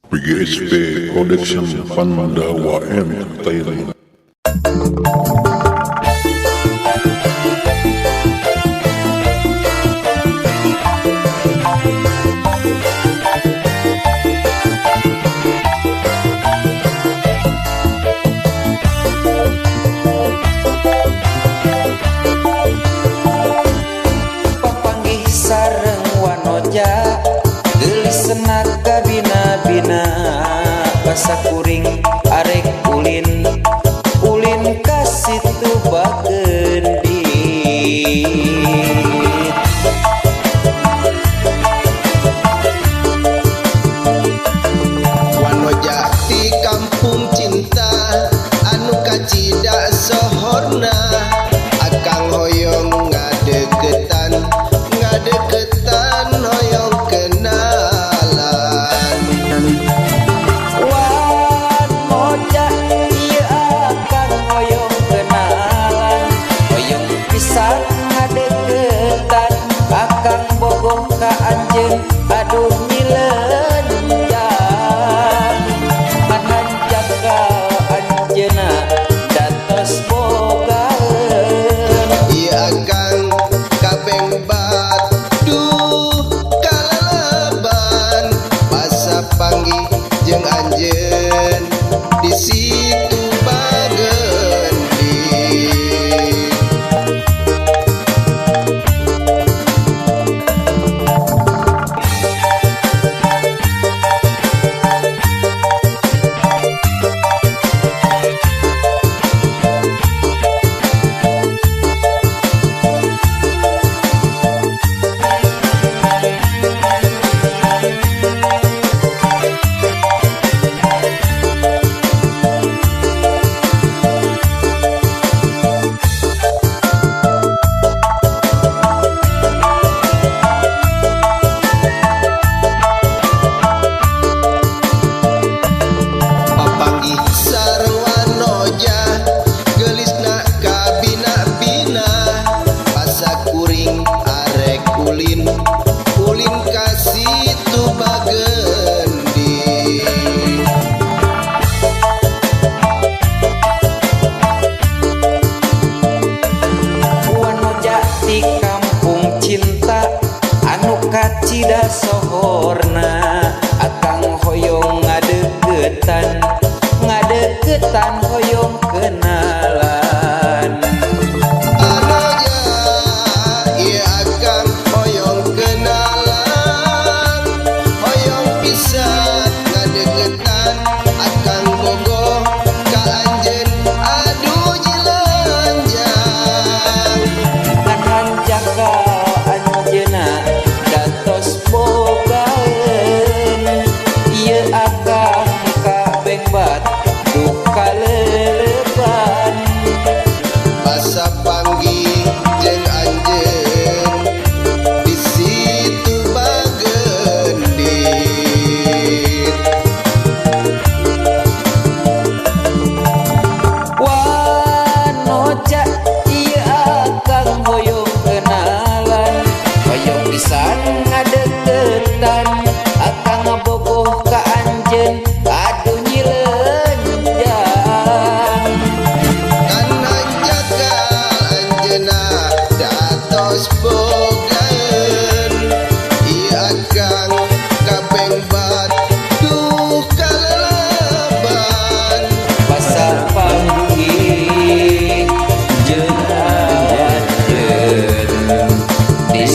PGSP Production Pandawa Entertainment. Papanggih sareng wanoja geulis senak kabina-bina basa kuring arek ulin ka situ bageundit. Wanoja di kampung cinta anu kacida sohorna akang hoyong ngadeketan hoyong kenalan. Wanoja ieu akang hoyong kenalan, hoyong pisan ngadeukeutan, akang bogoh ka anjeun aduh nyileunjang. Manhan jakal anjeunna datos bogaeun. Ieu akang kabeng batuh kalalaban basa panggih jeung anjeun di situ bageundit. Papanggih sareng wanoja geulisna kabina-bina basa kuring arek ulin ka situ bageundit. Wanoja di kampung cinta anu kacida sohorna akang hoyong ngadeukeutan hoyong kenalan. Wanoja ieu akang hoyong kenalan, hoyong pisan ngadeukeutan, akang bogoh ka anjeun aduh nyileunjang. Manhan jakal anjeunna datos bogaeun. Ieu akang kabeng batuh kaleuleban. Basa panggih jeung anjeun di situ bageundit. Wanoja ieu akang hoyong kenalan, hoyong pisan ngadeukeutan, akang bogoh ka anjeun aduh nyileunjang. Kanan jakal anjeunna datos bogaeun. Ieu akang kabeng batuh kalalaban Basa panggih jeung anjeun di